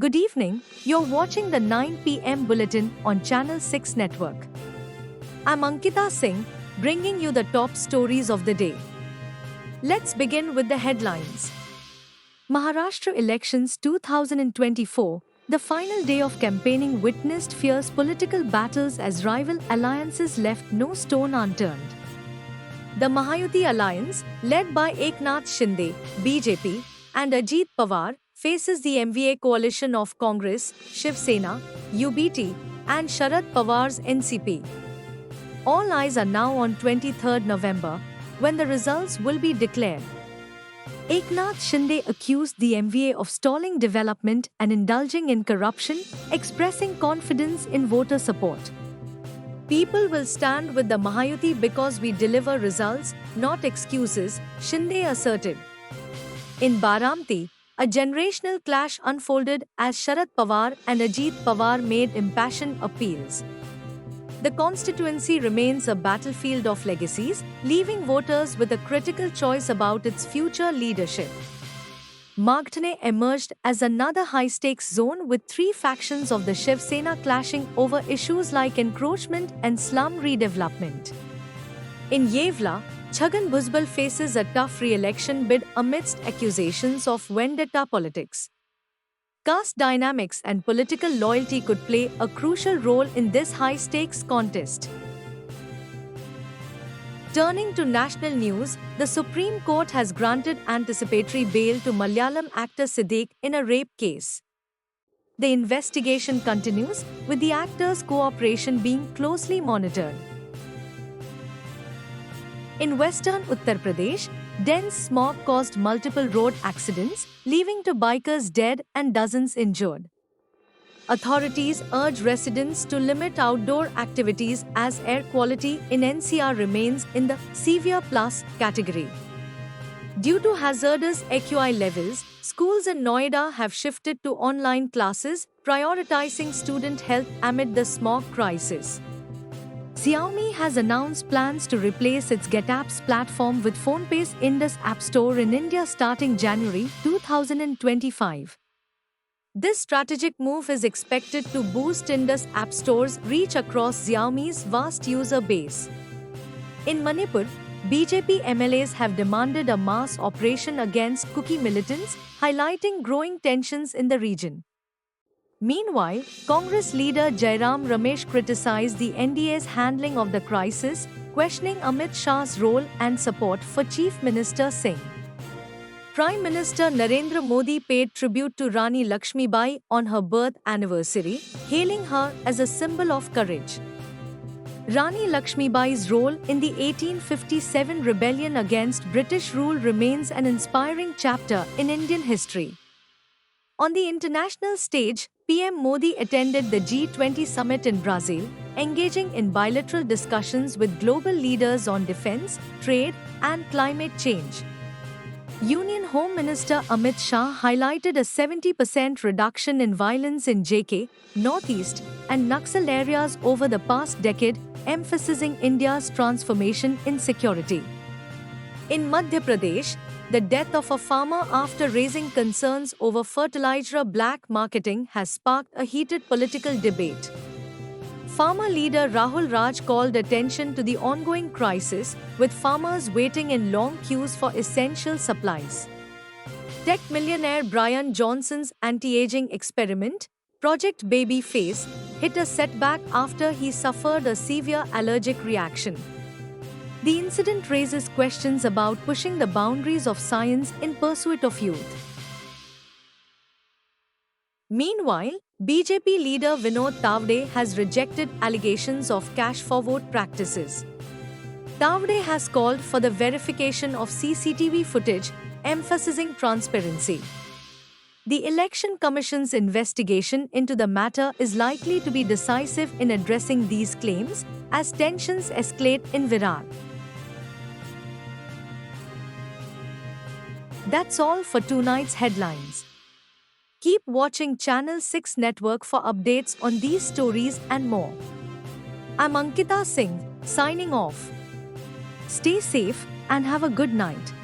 Good evening, you're watching the 9 p.m. bulletin on Channel 6 Network. I'm Ankita Singh, bringing you the top stories of the day. Let's begin with the headlines. Maharashtra elections 2024, the final day of campaigning witnessed fierce political battles as rival alliances left no stone unturned. The Mahayuti alliance, led by Eknath Shinde, BJP, and Ajit Pawar, faces the MVA coalition of Congress, Shiv Sena, UBT, and Sharad Pawar's NCP. All eyes are now on 23rd November, when the results will be declared. Eknath Shinde accused the MVA of stalling development and indulging in corruption, expressing confidence in voter support. People will stand with the Mahayuti because we deliver results, not excuses, Shinde asserted. In Baramati, a generational clash unfolded as Sharad Pawar and Ajit Pawar made impassioned appeals. The constituency remains a battlefield of legacies, leaving voters with a critical choice about its future leadership. Maghtane emerged as another high-stakes zone with three factions of the Shiv Sena clashing over issues like encroachment and slum redevelopment. In Yevla, Chhagan Bhujbal faces a tough re-election bid amidst accusations of vendetta politics. Caste dynamics and political loyalty could play a crucial role in this high-stakes contest. Turning to national news, the Supreme Court has granted anticipatory bail to Malayalam actor Siddique in a rape case. The investigation continues, with the actor's cooperation being closely monitored. In western Uttar Pradesh, dense smog caused multiple road accidents, leaving two bikers dead and dozens injured. Authorities urge residents to limit outdoor activities as air quality in NCR remains in the severe plus category. Due to hazardous AQI levels, schools in Noida have shifted to online classes, prioritizing student health amid the smog crisis. Xiaomi has announced plans to replace its GetApps platform with PhonePe's Indus App Store in India starting January 2025. This strategic move is expected to boost Indus App Store's reach across Xiaomi's vast user base. In Manipur, BJP MLAs have demanded a mass operation against Kuki militants, highlighting growing tensions in the region. Meanwhile, Congress leader Jairam Ramesh criticized the NDA's handling of the crisis, questioning Amit Shah's role and support for Chief Minister Singh. Prime Minister Narendra Modi paid tribute to Rani Lakshmibai on her birth anniversary, hailing her as a symbol of courage. Rani Lakshmibai's role in the 1857 rebellion against British rule remains an inspiring chapter in Indian history. On the international stage, PM Modi attended the G20 summit in Brazil, engaging in bilateral discussions with global leaders on defense, trade, and climate change. Union Home Minister Amit Shah highlighted a 70% reduction in violence in JK, Northeast, and Naxal areas over the past decade, emphasizing India's transformation in security. In Madhya Pradesh, the death of a farmer after raising concerns over fertilizer black marketing has sparked a heated political debate. Farmer leader Rahul Raj called attention to the ongoing crisis, with farmers waiting in long queues for essential supplies. Tech millionaire Brian Johnson's anti-aging experiment, Project Baby Face, hit a setback after he suffered a severe allergic reaction. The incident raises questions about pushing the boundaries of science in pursuit of youth. Meanwhile, BJP leader Vinod Tawde has rejected allegations of cash-forward practices. Tawde has called for the verification of CCTV footage, emphasizing transparency. The Election Commission's investigation into the matter is likely to be decisive in addressing these claims, as tensions escalate in Virar. That's all for tonight's headlines. Keep watching Channel 6 Network for updates on these stories and more. I'm Ankita Singh, signing off. Stay safe and have a good night.